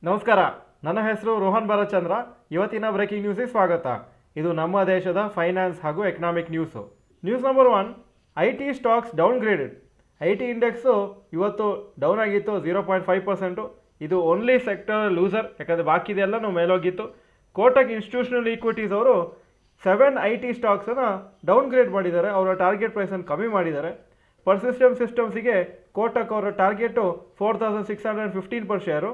ನಮಸ್ಕಾರ, ನನ್ನ ಹೆಸರು ರೋಹನ್ ಭರಚಂದ್ರ. ಇವತ್ತಿನ ಬ್ರೇಕಿಂಗ್ ನ್ಯೂಸಿಗೆ ಸ್ವಾಗತ. ಇದು ನಮ್ಮ ದೇಶದ ಫೈನಾನ್ಸ್ ಹಾಗೂ economic news. News number 1, IT stocks downgraded. IT index ಇವತ್ತು ಡೌನ್ ಆಗಿತ್ತು 0.5%. ಇದು ಓನ್ಲಿ ಸೆಕ್ಟರ್ ಲೂಸರ್, ಯಾಕಂದರೆ ಬಾಕಿದೆಲ್ಲನೂ ಮೇಲೋಗಿತ್ತು. ಕೋಟಕ್ ಇನ್ಸ್ಟಿಟ್ಯೂಷನಲ್ ಈಕ್ವಿಟೀಸ್ ಅವರು 7 IT ಸ್ಟಾಕ್ಸನ್ನು ಡೌನ್ಗ್ರೇಡ್ ಮಾಡಿದ್ದಾರೆ. ಅವರ ಟಾರ್ಗೆಟ್ ಪ್ರೈಸನ್ನು ಕಮ್ಮಿ ಮಾಡಿದ್ದಾರೆ. ಪರ್ಸಿಸ್ಟಮ್ ಸಿಸ್ಟಮ್ಸಿಗೆ ಕೋಟಕ್ ಅವರ ಟಾರ್ಗೆಟು 4615 ಪರ್ ಶೇರು,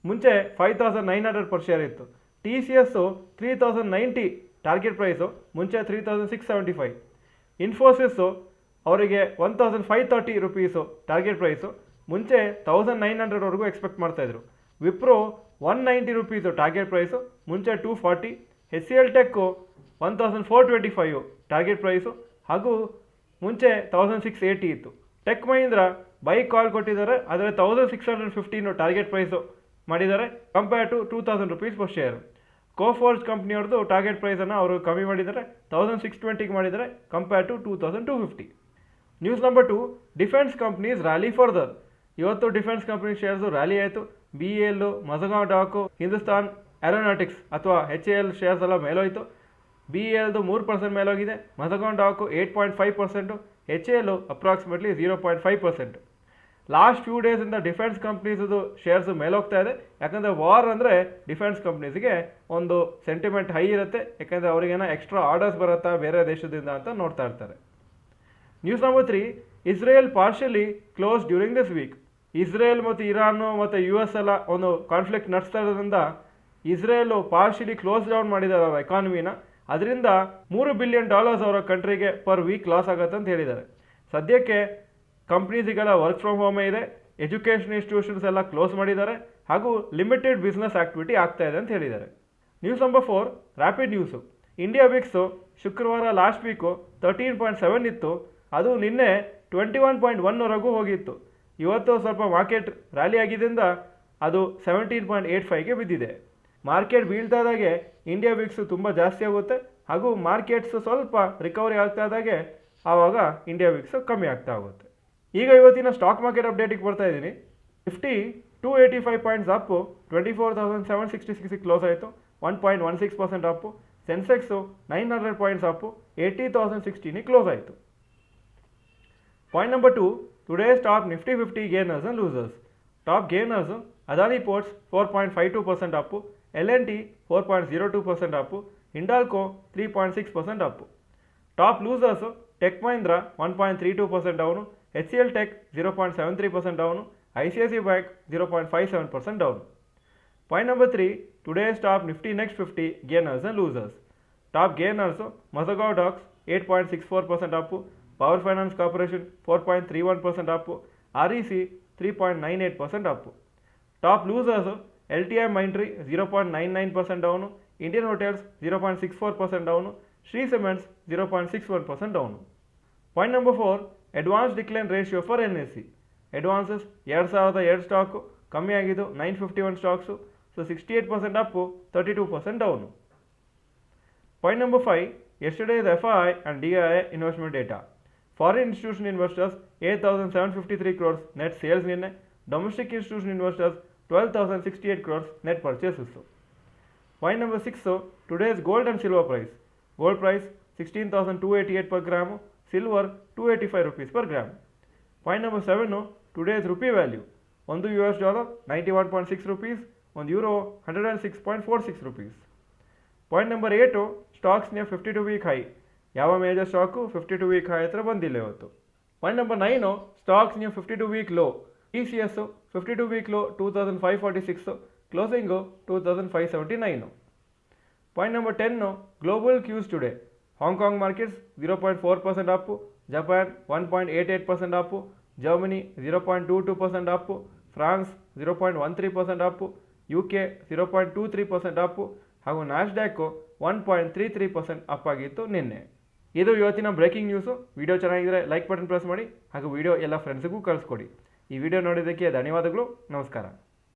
ಮುಂಚೆ 5900 ಪರ್ ಶೇರ್ ಇತ್ತು. TCS 3090 ಟಾರ್ಗೆಟ್ ಪ್ರೈಸು, ಮುಂಚೆ 3675. ಇನ್ಫೋಸಿಸ್ಸು ಅವರಿಗೆ 1530 ರುಪೀಸು ಟಾರ್ಗೆಟ್ ಪ್ರೈಸು, ಮುಂಚೆ 1900ವರೆಗೂ ಎಕ್ಸ್ಪೆಕ್ಟ್ ಮಾಡ್ತಾಯಿದ್ರು. ವಿಪ್ರೋ 190 ರುಪೀಸು ಟಾರ್ಗೆಟ್ ಪ್ರೈಸು, ಮುಂಚೆ 240. HCL ಟೆಕ್ಕು 1425 ಟಾರ್ಗೆಟ್ ಪ್ರೈಸು ಹಾಗೂ ಮುಂಚೆ 1680 ಇತ್ತು. ಟೆಕ್ ಮಹೀಂದ್ರ ಬೈ ಕಾಲ್ ಕೊಟ್ಟಿದ್ದಾರೆ, ಆದರೆ 1615 ಟಾರ್ಗೆಟ್ ಪ್ರೈಸು ಮಾಡಿದ್ದಾರೆ compare to 2000 rupees per share. Coforge ಕಂಪ್ನಿಯವ್ರದ್ದು ಟಾರ್ಗೆಟ್ ಪ್ರೈಸನ್ನು ಅವರು ಕಮ್ಮಿ ಮಾಡಿದ್ದಾರೆ, 1620 ಮಾಡಿದ್ದಾರೆ compare to 2250. News number 2, defence companies rally further. ಇವತ್ತು ಡಿಫೆನ್ಸ್ ಕಂಪ್ನಿ ಶೇರ್ಸು ರ್ಯಾಲಿ ಆಯಿತು. BEL, Mazagaon dock, Hindustan Aeronautics ಅಥವಾ HAL ಶೇರ್ಸ್ ಎಲ್ಲ ಮೇಲೋಯಿತು. BELದು 3% ಮೇಲೋಗಿದೆ, ಮಜಗಾಂವ್ ಡಾಕು 8.5%, HAL ಅಪ್ರಾಕ್ಸಿಮೇಟ್ಲಿ 0.5%. ಲಾಸ್ಟ್ ಫ್ಯೂ ಡೇಸಿಂದ ಡಿಫೆನ್ಸ್ ಕಂಪ್ನೀಸದು ಶೇರ್ಸು ಮೇಲೋಗ್ತಾ ಇದೆ. ಯಾಕಂದರೆ ವಾರ್ ಅಂದರೆ ಡಿಫೆನ್ಸ್ ಕಂಪ್ನೀಸಿಗೆ ಒಂದು ಸೆಂಟಿಮೆಂಟ್ ಹೈ ಇರುತ್ತೆ, ಯಾಕಂದರೆ ಅವರಿಗೇನೋ ಎಕ್ಸ್ಟ್ರಾ ಆರ್ಡರ್ಸ್ ಬರುತ್ತಾ ಬೇರೆ ದೇಶದಿಂದ ಅಂತ ನೋಡ್ತಾ ಇರ್ತಾರೆ. News number 3, Israel partially close during this week. Israel ಮತ್ತು ಇರಾನು ಮತ್ತು US ಎಲ್ಲ ಒಂದು ಕಾನ್ಫ್ಲಿಕ್ಟ್ ನಡೆಸ್ತಾ ಇರೋದ್ರಿಂದ ಇಸ್ರೇಲು ಪಾರ್ಷಿಯಲಿ ಕ್ಲೋಸ್ ಡೌನ್ ಮಾಡಿದ್ದಾರೆ ಅವರ ಎಕಾನಮಿನ. ಅದರಿಂದ $3 ಬಿಲಿಯನ್ ಅವರ ಕಂಟ್ರಿಗೆ ಪರ್ ವೀಕ್ ಲಾಸ್ ಆಗುತ್ತೆ ಅಂತ ಹೇಳಿದ್ದಾರೆ. ಸದ್ಯಕ್ಕೆ ಕಂಪ್ನೀಸಿಗೆಲ್ಲ ವರ್ಕ್ ಫ್ರಮ್ ಹೋಮೇ ಇದೆ, ಎಜುಕೇಷನ್ ಇನ್ಸ್ಟಿಟ್ಯೂಷನ್ಸ್ ಎಲ್ಲ ಕ್ಲೋಸ್ ಮಾಡಿದ್ದಾರೆ ಹಾಗೂ ಲಿಮಿಟೆಡ್ ಬಿಸ್ನೆಸ್ ಆಕ್ಟಿವಿಟಿ ಆಗ್ತಾ ಇದೆ ಅಂತ ಹೇಳಿದ್ದಾರೆ. News number 4, rapid news. India wicks ಶುಕ್ರವಾರ ಲಾಸ್ಟ್ ವೀಕು 13.7 ಇತ್ತು, ಅದು ನಿನ್ನೆ 21.1ವರೆಗೂ ಹೋಗಿತ್ತು. ಇವತ್ತು ಸ್ವಲ್ಪ ಮಾರ್ಕೆಟ್ ರ್ಯಾಲಿ ಆಗಿದ್ದರಿಂದ ಅದು 17.85ಗೆ ಬಿದ್ದಿದೆ. ಮಾರ್ಕೆಟ್ ಬೀಳ್ತಾ ಇದ್ದಾಗೆ ಇಂಡಿಯಾ ವಿಕ್ಸು ತುಂಬ ಜಾಸ್ತಿ ಆಗುತ್ತೆ ಹಾಗೂ ಮಾರ್ಕೆಟ್ಸು ಸ್ವಲ್ಪ ರಿಕವರಿ ಆಗ್ತಾ ಇದ್ದಾಗೆ ಆವಾಗ ಇಂಡಿಯಾ ವಿಕ್ಸು ಕಮ್ಮಿ ಆಗ್ತಾ ಹೋಗುತ್ತೆ. ಈಗ ಇವತ್ತಿನ ಸ್ಟಾಕ್ ಮಾರ್ಕೆಟ್ ಅಪ್ಡೇಟಿಗೆ ಬರ್ತಾ ಇದ್ದೀನಿ. ನಿಫ್ಟಿ 285 ಪಾಯಿಂಟ್ಸ್ ಅಪ್ಪು, 24,766 ಕ್ಲೋಸ್ ಆಯಿತು, 1.16% up. Sensex 900 points up, 80,016 close ಆಯಿತು. Point number 2, today's top Nifty 50 gainers and losers. Top gainers Adani Ports 4.52% up, L&T 4.02% ಅಪ್ಪು, Hindalco 3.6% up. Top losers Tech Mahindra 1.32% down, HCL Tech 0.73% down, ICICI Bank 0.57% down. Point number 3, today's top Nifty next 50 gainers and losers. Top gainers Mazagon Docks 8.64% up, Power Finance Corporation 4.31% Appu, REC 3.98% up. Top losers LTI Mindtree 0.99% down, Indian Hotels 0.64% down, Shri Cements 0.61% down. Point number 4, advance decline ratio for NSE. Advances 2002 stock ಕಮ್ಮಿ ಆಗಿದ್ದು 951 stocks, so 68% up, 32% down. Point number 5, yesterday's FII and DII investment data. Foreign institution investors 8,753 crores net sales ನಿನ್ನೆ. Domestic institution investors 12,068 crores net purchases. Point number 6, today's gold and silver price. Gold price 16,288 per gram, silver 285 rupees per gram. Point number 7, today's rupee value. $1 91.6 rupees, €1 106.46 rupees. Point number 8, stocks near 52 week high. ಯಾವ major stock 52 week high ಹತ್ರ ಬಂದಿಲ್ಲ ಇವತ್ತು. Point number 9, stocks near 52 week low. TCS 52 week low 2546, closing 2579. Point number 10, global cues today. Hong Kong markets 0.4% up, Japan 1.88% up, Germany 0.22% up, France 0.13% Appu, UK 0.23% Appu ಹಾಗೂ ನ್ಯಾಸ್ಡ್ಯಾಕು 1.33% ಅಪ್ಪಾಗಿತ್ತು ನಿನ್ನೆ. ಇದು ಇವತ್ತಿನ breaking news. Video ಚೆನ್ನಾಗಿದ್ದರೆ like button press ಮಾಡಿ ಹಾಗೂ ವಿಡಿಯೋ ಎಲ್ಲ ಫ್ರೆಂಡ್ಸಿಗೂ ಕಳಿಸ್ಕೊಡಿ. ಈ ವಿಡಿಯೋ ನೋಡಿದ್ದಕ್ಕೆ ಧನ್ಯವಾದಗಳು. ನಮಸ್ಕಾರ.